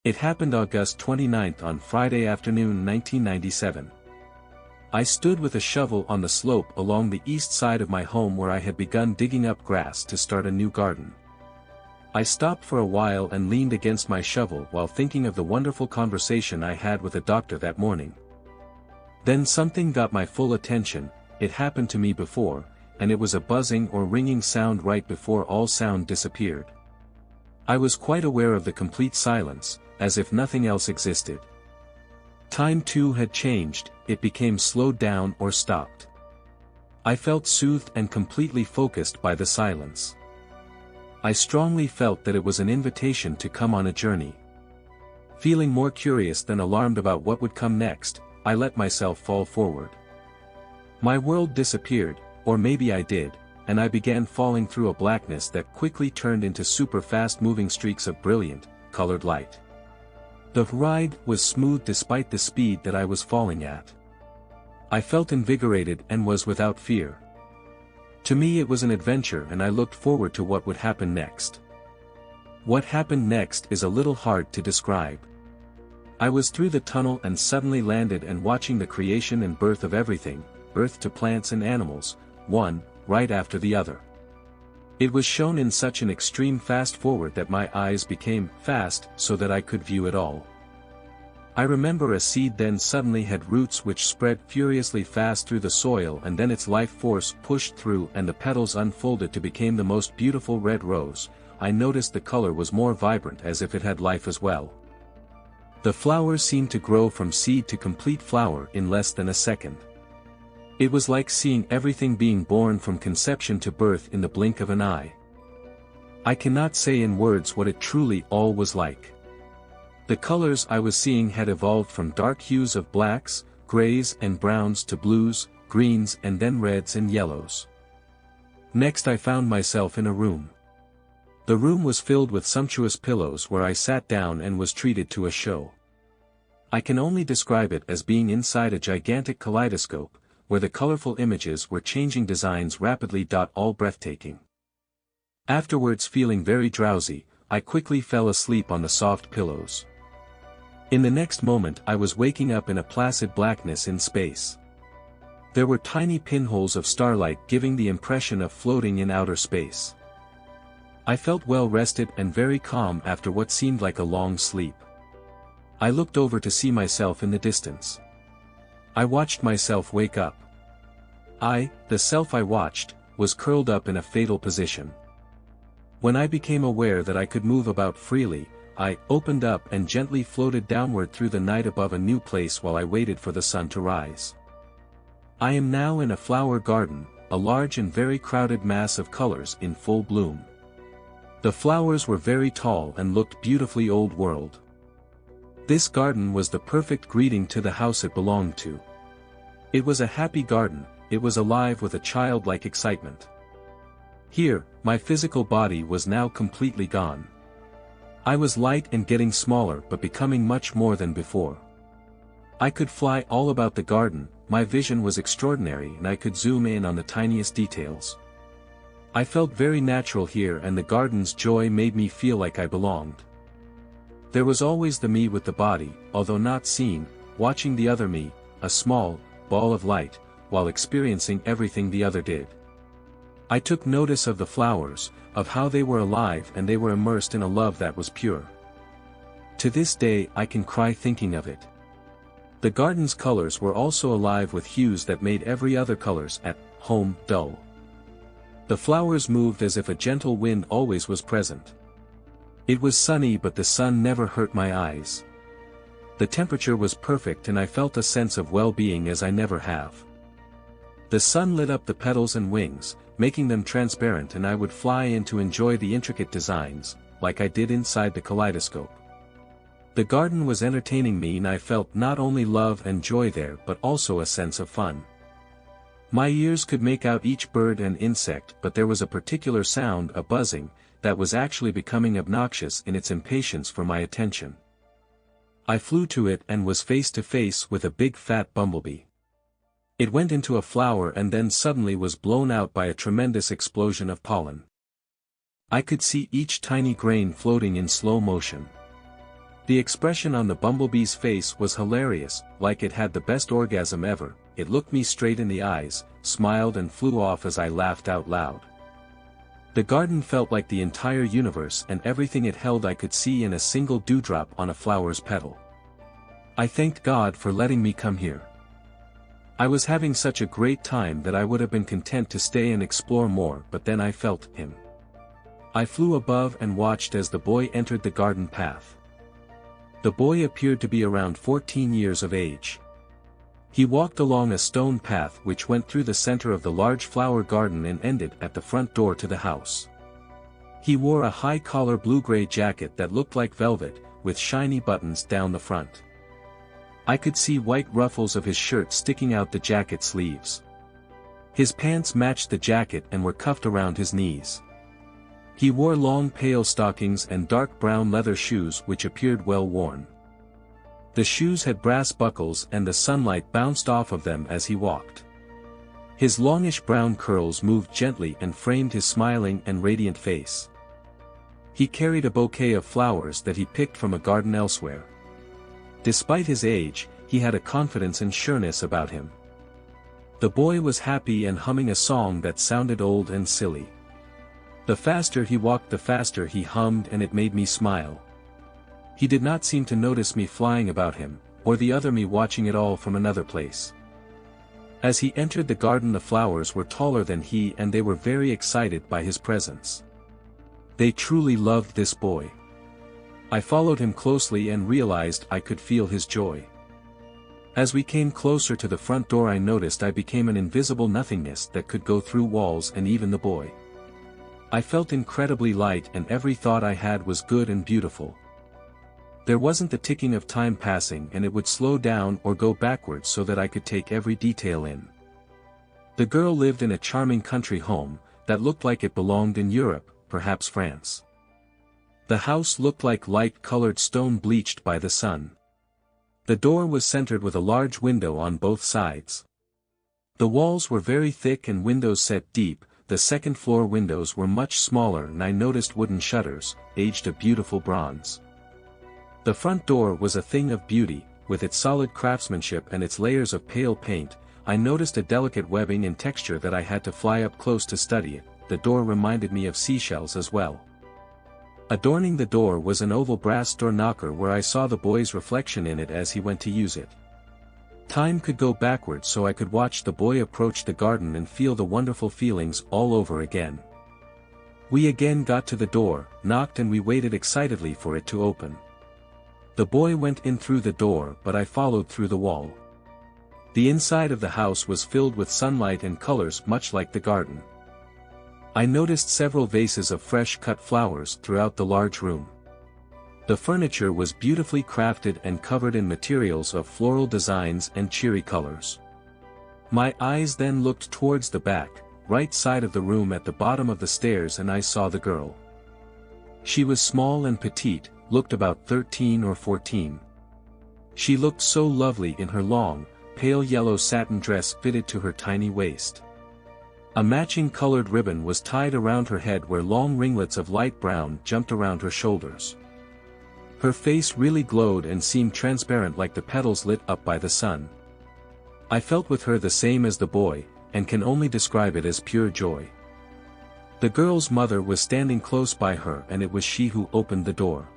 It happened August 29 on Friday afternoon 1997. I stood with a shovel on the slope along the east side of my home where I had begun digging up grass to start a new garden. I stopped for a while and leaned against my shovel while thinking of the wonderful conversation I had with a doctor that morning. Then something got my full attention. It happened to me before, and it was a buzzing or ringing sound right before all sound disappeared. I was quite aware of the complete silence, as if nothing else existed. Time too had changed, it became slowed down or stopped. I felt soothed and completely focused by the silence. I strongly felt that it was an invitation to come on a journey. Feeling more curious than alarmed about what would come next, I let myself fall forward. My world disappeared, or maybe I did, and I began falling through a blackness that quickly turned into super fast-moving streaks of brilliant, colored light. The ride was smooth despite the speed that I was falling at. I felt invigorated and was without fear. To me it was an adventure and I looked forward to what would happen next. What happened next is a little hard to describe. I was through the tunnel and suddenly landed and watching the creation and birth of everything, earth to plants and animals, one, right after the other. It was shown in such an extreme fast forward that my eyes became fast so that I could view it all. I remember a seed then suddenly had roots which spread furiously fast through the soil and then its life force pushed through and the petals unfolded to become the most beautiful red rose. I noticed the color was more vibrant as if it had life as well. The flowers seemed to grow from seed to complete flower in less than a second. It was like seeing everything being born from conception to birth in the blink of an eye. I cannot say in words what it truly all was like. The colors I was seeing had evolved from dark hues of blacks, grays and browns to blues, greens and then reds and yellows. Next I found myself in a room. The room was filled with sumptuous pillows where I sat down and was treated to a show. I can only describe it as being inside a gigantic kaleidoscope, where the colorful images were changing designs rapidly. All breathtaking. Afterwards, feeling very drowsy, I quickly fell asleep on the soft pillows. In the next moment I was waking up in a placid blackness in space. There were tiny pinholes of starlight giving the impression of floating in outer space. I felt well rested and very calm after what seemed like a long sleep. I looked over to see myself in the distance. I watched myself wake up. The self I watched, was curled up in a fatal position. When I became aware that I could move about freely, I opened up and gently floated downward through the night above a new place while I waited for the sun to rise. I am now in a flower garden, a large and very crowded mass of colors in full bloom. The flowers were very tall and looked beautifully old world. This garden was the perfect greeting to the house it belonged to. It was a happy garden, it was alive with a childlike excitement. Here, my physical body was now completely gone. I was light and getting smaller but becoming much more than before. I could fly all about the garden, my vision was extraordinary and I could zoom in on the tiniest details. I felt very natural here and the garden's joy made me feel like I belonged. There was always the me with the body, although not seen, watching the other me, a small ball of light, while experiencing everything the other did. I took notice of the flowers, of how they were alive and they were immersed in a love that was pure. To this day I can cry thinking of it. The garden's colors were also alive with hues that made every other colors at home dull. The flowers moved as if a gentle wind always was present. It was sunny but the sun never hurt my eyes. The temperature was perfect and I felt a sense of well-being as I never have. The sun lit up the petals and wings, making them transparent and I would fly in to enjoy the intricate designs, like I did inside the kaleidoscope. The garden was entertaining me and I felt not only love and joy there but also a sense of fun. My ears could make out each bird and insect but there was a particular sound, a buzzing, that was actually becoming obnoxious in its impatience for my attention. I flew to it and was face to face with a big fat bumblebee. It went into a flower and then suddenly was blown out by a tremendous explosion of pollen. I could see each tiny grain floating in slow motion. The expression on the bumblebee's face was hilarious, like it had the best orgasm ever. It looked me straight in the eyes, smiled and flew off as I laughed out loud. The garden felt like the entire universe, and everything it held I could see in a single dewdrop on a flower's petal. I thanked God for letting me come here. I was having such a great time that I would have been content to stay and explore more, but then I felt him. I flew above and watched as the boy entered the garden path. The boy appeared to be around 14 years of age. He walked along a stone path which went through the center of the large flower garden and ended at the front door to the house. He wore a high-collar blue-gray jacket that looked like velvet, with shiny buttons down the front. I could see white ruffles of his shirt sticking out the jacket sleeves. His pants matched the jacket and were cuffed around his knees. He wore long pale stockings and dark brown leather shoes which appeared well worn. The shoes had brass buckles and the sunlight bounced off of them as he walked. His longish brown curls moved gently and framed his smiling and radiant face. He carried a bouquet of flowers that he picked from a garden elsewhere. Despite his age, he had a confidence and sureness about him. The boy was happy and humming a song that sounded old and silly. The faster he walked, the faster he hummed, and it made me smile. He did not seem to notice me flying about him, or the other me watching it all from another place. As he entered the garden, the flowers were taller than he and they were very excited by his presence. They truly loved this boy. I followed him closely and realized I could feel his joy. As we came closer to the front door, I noticed I became an invisible nothingness that could go through walls and even the boy. I felt incredibly light and every thought I had was good and beautiful. There wasn't the ticking of time passing, and it would slow down or go backwards so that I could take every detail in. The girl lived in a charming country home, that looked like it belonged in Europe, perhaps France. The house looked like light-colored stone bleached by the sun. The door was centered with a large window on both sides. The walls were very thick and windows set deep. The second-floor windows were much smaller and I noticed wooden shutters, aged a beautiful bronze. The front door was a thing of beauty, with its solid craftsmanship and its layers of pale paint. I noticed a delicate webbing and texture that I had to fly up close to study it. The door reminded me of seashells as well. Adorning the door was an oval brass door knocker where I saw the boy's reflection in it as he went to use it. Time could go backwards so I could watch the boy approach the garden and feel the wonderful feelings all over again. We again got to the door, knocked, and we waited excitedly for it to open. The boy went in through the door, but I followed through the wall. The inside of the house was filled with sunlight and colors much like the garden. I noticed several vases of fresh-cut flowers throughout the large room. The furniture was beautifully crafted and covered in materials of floral designs and cheery colors. My eyes then looked towards the back, right side of the room at the bottom of the stairs, and I saw the girl. She was small and petite, looked about 13 or 14. She looked so lovely in her long, pale yellow satin dress fitted to her tiny waist. A matching colored ribbon was tied around her head where long ringlets of light brown jumped around her shoulders. Her face really glowed and seemed transparent like the petals lit up by the sun. I felt with her the same as the boy, and can only describe it as pure joy. The girl's mother was standing close by her, and it was she who opened the door.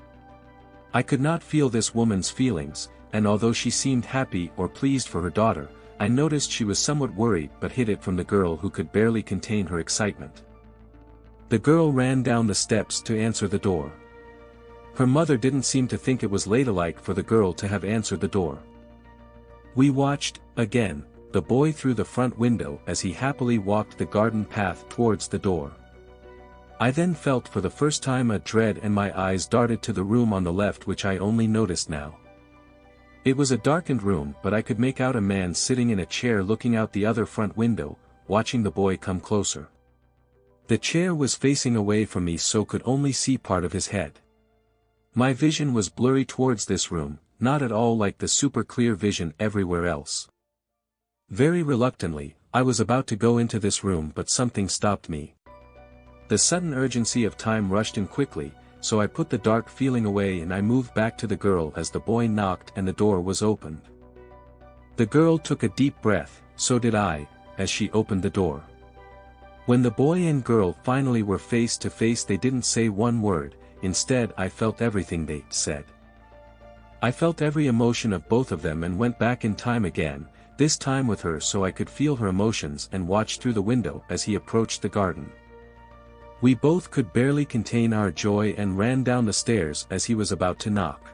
I could not feel this woman's feelings, and although she seemed happy or pleased for her daughter, I noticed she was somewhat worried but hid it from the girl who could barely contain her excitement. The girl ran down the steps to answer the door. Her mother didn't seem to think it was ladylike for the girl to have answered the door. We watched, again, the boy through the front window as he happily walked the garden path towards the door. I then felt for the first time a dread, and my eyes darted to the room on the left, which I only noticed now. It was a darkened room, but I could make out a man sitting in a chair looking out the other front window, watching the boy come closer. The chair was facing away from me, so could only see part of his head. My vision was blurry towards this room, not at all like the super clear vision everywhere else. Very reluctantly, I was about to go into this room, but something stopped me. The sudden urgency of time rushed in quickly, so I put the dark feeling away and I moved back to the girl as the boy knocked and the door was opened. The girl took a deep breath, so did I, as she opened the door. When the boy and girl finally were face to face, they didn't say one word. Instead, I felt everything they said. I felt every emotion of both of them and went back in time again, this time with her so I could feel her emotions and watch through the window as he approached the garden. We both could barely contain our joy and ran down the stairs as he was about to knock.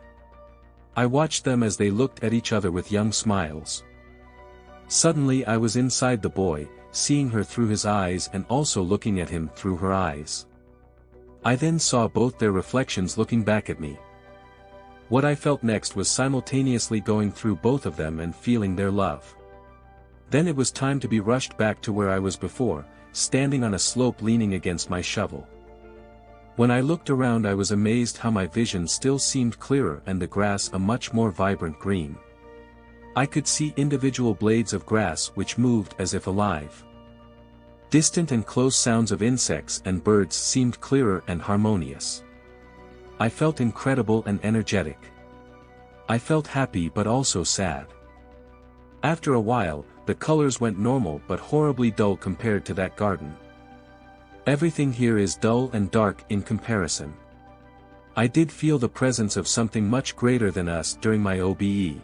I watched them as they looked at each other with young smiles. Suddenly I was inside the boy, seeing her through his eyes and also looking at him through her eyes. I then saw both their reflections looking back at me. What I felt next was simultaneously going through both of them and feeling their love. Then it was time to be rushed back to where I was before, standing on a slope leaning against my shovel. When I looked around, I was amazed how my vision still seemed clearer and the grass a much more vibrant green. I could see individual blades of grass which moved as if alive. Distant and close sounds of insects and birds seemed clearer and harmonious. I felt incredible and energetic. I felt happy but also sad. After a while, the colors went normal but horribly dull compared to that garden. Everything here is dull and dark in comparison. I did feel the presence of something much greater than us during my OBE.